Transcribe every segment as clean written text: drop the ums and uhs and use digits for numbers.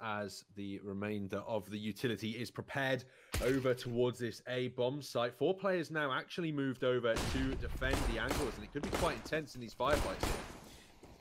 As the remainder of the utility is prepared over towards this A bomb site. 4 players now actually moved over to defend the angles, and it could be quite intense in these firefights.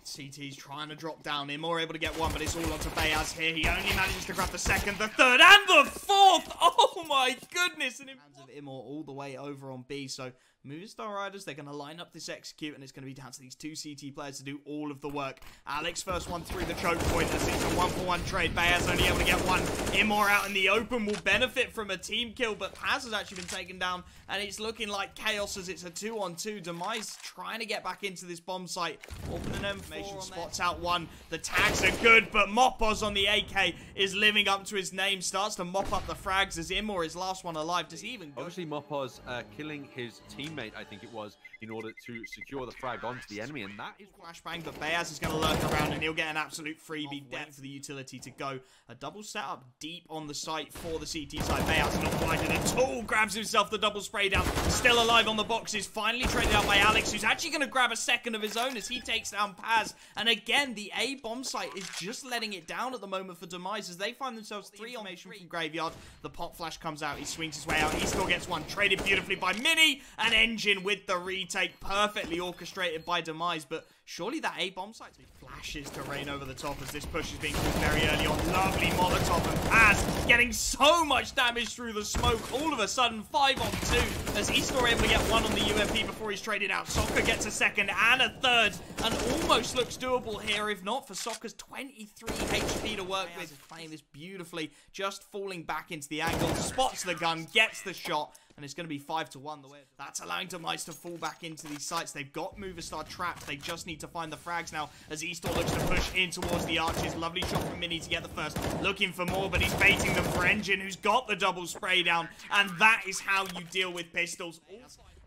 CT's trying to drop down. Imor able to get one, but it's all onto Beyaz here. He only manages to grab the second, the third, and the fourth! Oh my goodness! And hands of Imor all the way over on B, so Movistar Riders, they're going to line up this execute, and it's going to be down to these 2 CT players to do all of the work. Alex first one through the choke point as it's a 1-for-1 trade. Beyaz only able to get one. Imor out in the open will benefit from a team kill, but Paz has actually been taken down, and it's looking like chaos as it's a 2-on-2. Demise trying to get back into this bomb site. Open an information, spots out one. The tags are good, but Mopos on the AK is living up to his name. Starts to mop up the frags as Imor is last one alive. Does he even go? Obviously, Mopos killing his teammate, I think it was, in order to secure the frag onto the enemy, and that is flashbang, but Beyaz is going to lurk around, and he'll get an absolute freebie debt for the utility to go. A double setup deep on the site for the CT side. Beyaz not blinded at all, grabs himself the double spray down, still alive on the boxes, finally traded out by Alex, who's actually going to grab a second of his own as he takes down Paz. And again, the A bomb site is just letting it down at the moment for Demise as they find themselves 3 on from Graveyard. The pop flash comes out, he swings his way out, he still gets one, traded beautifully by Mini, and Engine with the retake, perfectly orchestrated by Demise, but surely that A bomb site flashes to rain over the top as this push is being called very early on. Lovely Molotov, and Paz getting so much damage through the smoke. All of a sudden, 5-on-2 as Eastor able to get one on the UMP before he's traded out. Soccer gets a second and a third, and almost looks doable here, if not for Soccer's 23 HP to work with. Playing this beautifully, just falling back into the angle, spots the gun, gets the shot, and it's going to be 5-1 the way. That's allowing Demise to fall back into these sites. They've got Movistar trapped. They just need to find the frags now as Eastor looks to push in towards the arches. Lovely shot from Mini to get the first. Looking for more, but he's baiting them for Engine, who's got the double spray down. And that is how you deal with pistols.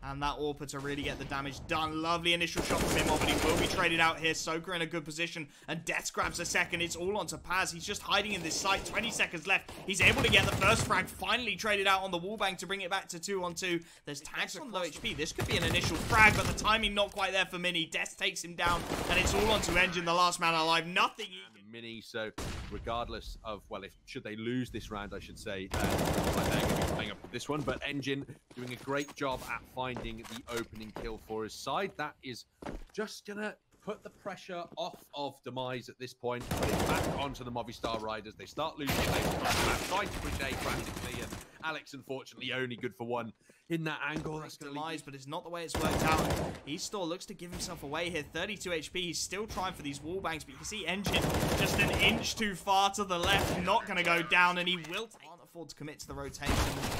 And that AWP to really get the damage done. Lovely initial shot from him, but he will be traded out here. Soka in a good position, and Death grabs a second. It's all onto Paz. He's just hiding in this site. 20 seconds left. He's able to get the first frag, finally traded out on the wallbang to bring it back to 2-on-2. There's tags on low HP. This could be an initial frag, but the timing not quite there for Mini. Death takes him down, and it's all onto Engine, the last man alive. Nothing. Mini, so regardless of, well, if should they lose this round, I should say, they're going to be playing up with this one, but Engine doing a great job at finding the opening kill for his side. That is just gonna put the pressure off of Demise at this point, put it back onto the Movistar Riders. They start losing it, they trying to push A frantically, and Alex unfortunately only good for one in that angle. That's going to Demise, but it's not the way it's worked out. Eastor looks to give himself away here. 32 HP. He's still trying for these wall bangs, but you can see Engine just an inch too far to the left. Not going to go down, and he will can't afford to commit to the rotation.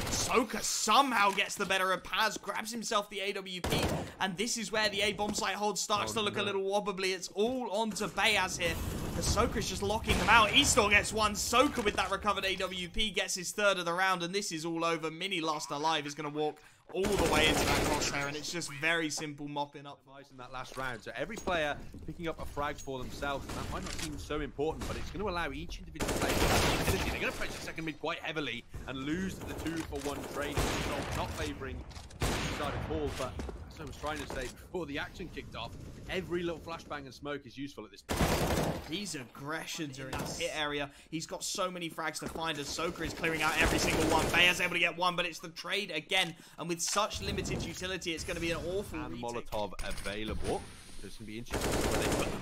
Soka somehow gets the better of Paz, grabs himself the AWP, and this is where the A bomb site hold starts to look a little wobbly. It's all onto Beyaz here. Soka's just locking them out. Eastor gets one. Soka with that recovered AWP gets his third of the round, and this is all over. Mini last alive is going to walk all the way into that crosshair, and it's just very simple mopping up in that last round. So every player picking up a frag for themselves, and that might not seem so important, but it's going to allow each individual player to ability. They're going to pressure second mid quite heavily and lose the 2-for-1 trade. Not favouring side at all, but as I was trying to say before the action kicked off, every little flashbang and smoke is useful at this point. His aggressions are in the hit area. He's got so many frags to find as Soka is clearing out every single one. Beyaz able to get one, but it's the trade again. And with such limited utility, it's going to be an awful Molotov available. So it's going to be interesting.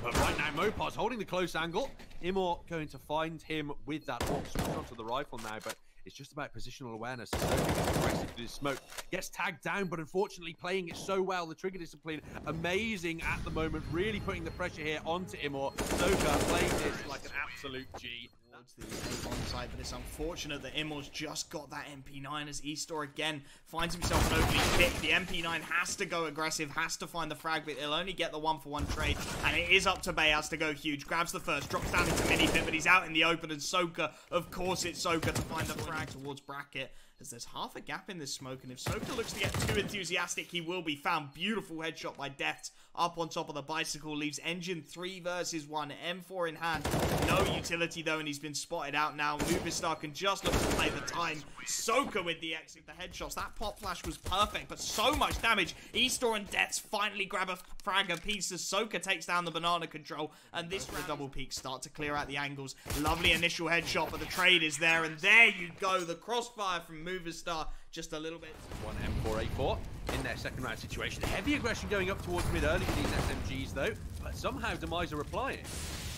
But right now, Mopos holding the close angle. Imor going to find him with that AWP. Switch onto the rifle now, but it's just about positional awareness. So gets aggressive to his smoke. Gets tagged down, but unfortunately playing it so well. The trigger discipline, amazing at the moment. Really putting the pressure here onto Imor. Soka playing this like an absolute G. The on side, but it's unfortunate that Imor's just got that MP9 as Eastor again finds himself an opening pick. The MP9 has to go aggressive, has to find the frag, but he'll only get the 1-for-1 trade, and it is up to Beyaz to go huge. Grabs the first, drops down into mini pit, but he's out in the open, and Soka, of course it's Soka to find the frag towards bracket, as there's half a gap in this smoke, and if Soka looks to get too enthusiastic, he will be found. Beautiful headshot by Deft up on top of the bicycle, leaves Engine 3 versus 1, M4 in hand. No utility though, and he's been been spotted out now. Movistar can just look to play the time. Soka with the exit, the headshots. That pop flash was perfect, but so much damage. Eastor and Dets finally grab a frag apiece as Soka takes down the banana control. And this round, the double peaks start to clear out the angles. Lovely initial headshot, but the trade is there. And there you go. The crossfire from Movistar. Just a little bit. One M4A4 in their second round situation. Heavy aggression going up towards mid early with these SMGs though, but somehow Demise are replying.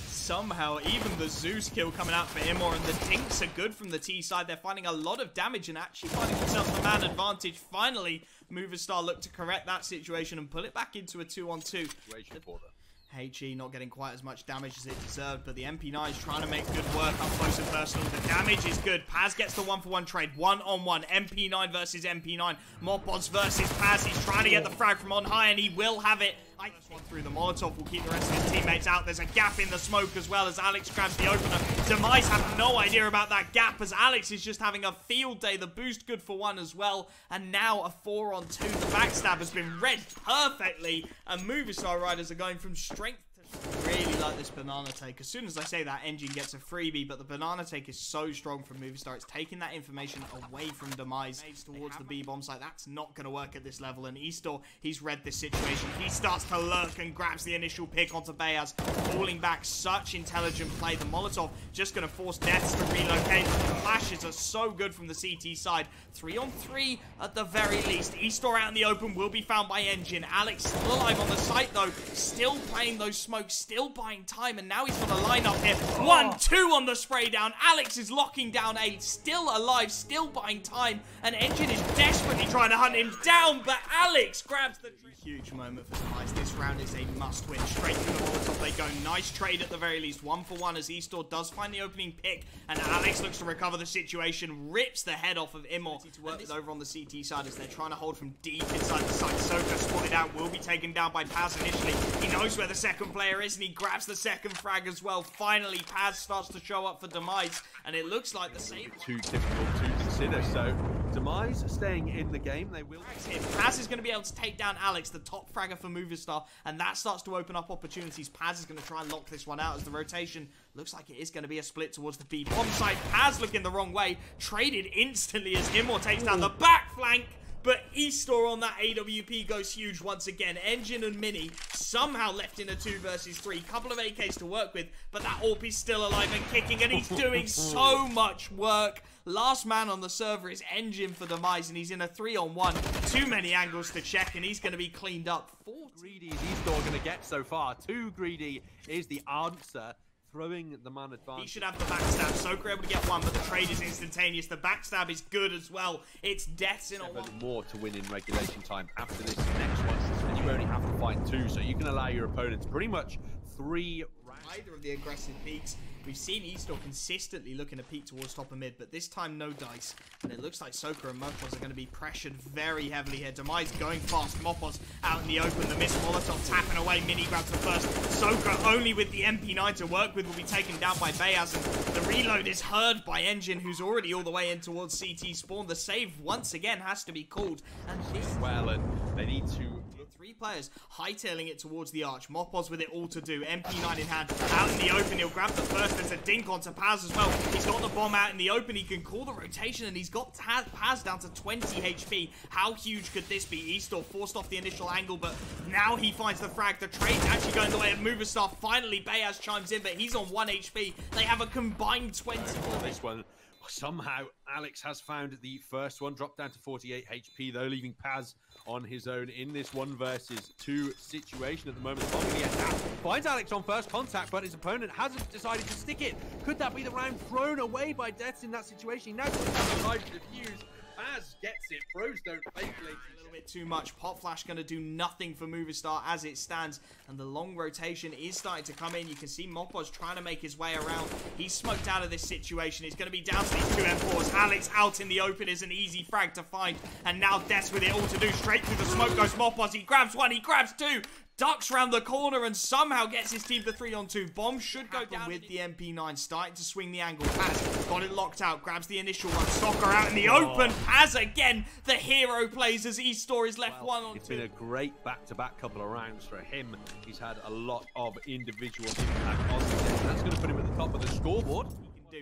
Somehow, even the Zeus kill coming out for Imor, and the Dinks are good from the T side. They're finding a lot of damage and actually finding themselves the man advantage. Finally, Movistar look to correct that situation and pull it back into a 2-on-2. HE not getting quite as much damage as it deserved, but the MP9 is trying to make good work up close and personal. The damage is good. Paz gets the 1-for-1 trade, 1-on-1. MP9 versus MP9. Mopos versus Paz. He's trying to get the frag from on high, and he will have it. This one through the Molotov will keep the rest of his teammates out. There's a gap in the smoke as well as Alex grabs the opener. Demise have no idea about that gap as Alex is just having a field day. The boost good for one as well. And now a 4-on-2. The backstab has been read perfectly. And Movistar riders are going from strength to... Really like this banana take. As soon as I say that, Engine gets a freebie, but the banana take is so strong from Movistar. It's taking that information away from Demise towards the B bomb site. That's not going to work at this level. And Eastor, he's read this situation. He starts to lurk and grabs the initial pick onto Bayaz, falling back. Such intelligent play. The Molotov just going to force Deaths to relocate. The flashes are so good from the CT side. 3-on-3 at the very least. Eastor out in the open will be found by Engine. Alex still alive on the site though, still playing those smokes, still buying time, and now he's got a lineup here. 1-2 on the spray down. Alex is locking down A, still alive, still buying time, and Engine is desperately trying to hunt him down, but Alex grabs the... Huge moment for Demise. This round is a must-win. Straight through the Molotov they go. Nice trade at the very least. 1-for-1 as Eastor does find the opening pick, and Alex looks to recover the situation, rips the head off of Imor. To work with over on the CT side as they're trying to hold from deep inside the site. Soka spotted out, will be taken down by Paz initially. He knows where the second player is, and he grabs the second frag as well. Finally, Paz starts to show up for Demise, and it looks like the same. Too difficult to consider, so Demise staying in the game. They will. Paz is going to be able to take down Alex, the top fragger for Movistar, and that starts to open up opportunities. Paz is going to try and lock this one out as the rotation looks like it is going to be a split towards the B bomb side. Paz looking the wrong way, traded instantly as Imor takes down the back flank. But Eastor on that AWP goes huge once again. Engine and Mini somehow left in a 2 versus 3. Couple of AKs to work with, but that AWP is still alive and kicking, and he's doing so much work. Last man on the server is Engine for Demise, and he's in a 3-on-1. Too many angles to check, and he's going to be cleaned up. 4 greedy is Eastor going to get so far. Too greedy is the answer. Throwing the man advantage. He should have the backstab. Soka able to get one, but the trade is instantaneous. The backstab is good as well. It's Deaths in a 1. More to win in regulation time after this next one, and you only have to find 2, so you can allow your opponents pretty much 3 rounds. Either of the aggressive peaks. We've seen Eastor consistently looking to peek towards top and mid, but this time no dice. And it looks like Soka and Mopos are going to be pressured very heavily here. Demise going fast. Mopos out in the open. The missed Molotov tapping away. Mini grabs the first. Soka only with the MP9 to work with will be taken down by Bayaz. And the reload is heard by Engine, who's already all the way in towards CT spawn. The save once again has to be called. And this well, and they need to... 3 players hightailing it towards the arch. Mopos with it all to do. MP9 in hand. Out in the open. He'll grab the first. There's a dink onto Paz as well. He's got the bomb out in the open. He can call the rotation, and he's got Paz down to 20 HP. How huge could this be? Eastor forced off the initial angle, but now he finds the frag. The trade's actually going the way of Movistar. Finally, Bayaz chimes in, but he's on 1 HP. They have a combined 20. This one, somehow, Alex has found the first one. Dropped down to 48 HP, though, leaving Paz on his own in this 1 versus 2 situation at the moment. Finds Alex on first contact, but his opponent hasn't decided to stick it. Could that be the round thrown away by Deaths in that situation? He now puts down the live defuse. Paz gets it. Pros don't fake late. A little bit too much. Pop flash going to do nothing for Movistar as it stands, and the long rotation is starting to come in. You can see Mopos trying to make his way around. He's smoked out of this situation. He's going to be down to these 2 M4s. Alex out in the open is an easy frag to find, and now Deaths with it all to do. Straight through the smoke goes Mopos. He grabs 1, he grabs 2. Ducks round the corner and somehow gets his team to 3-on-2. Bomb should go down with the MP9, starting to swing the angle. Paz got it locked out, grabs the initial one. Stalker out in the open. Paz again, the hero plays as Eastor is left 1-on-2. It's been a great back-to-back couple of rounds for him. He's had a lot of individual impact on the game. That's going to put him at the top of the scoreboard.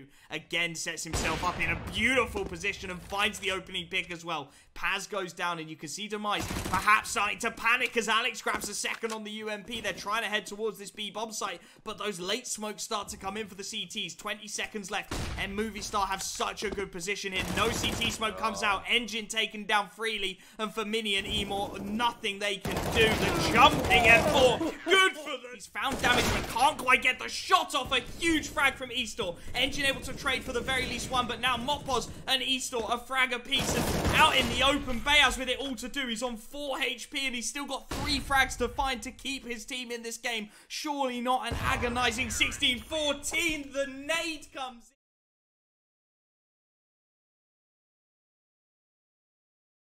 do. Again, sets himself up in a beautiful position and finds the opening pick as well. Paz goes down, and you can see Demise perhaps starting to panic as Alex grabs a second on the UMP. They're trying to head towards this B bomb site, but those late smokes start to come in for the CTs. 20 seconds left, and Movistar have such a good position here. No CT smoke comes out. Engine taken down freely, and for Mini and Emor, nothing they can do. The jumping F4, good for them. He's found damage, but can't quite get the shot off. A huge frag from Eastor. Engine able to trade for the very least one, but now Mopos and Eastor a frag apiece, and out in the open, Bayaz with it all to do. He's on 4 HP, and he's still got 3 frags to find to keep his team in this game. Surely not an agonizing 16-14. The nade comes in.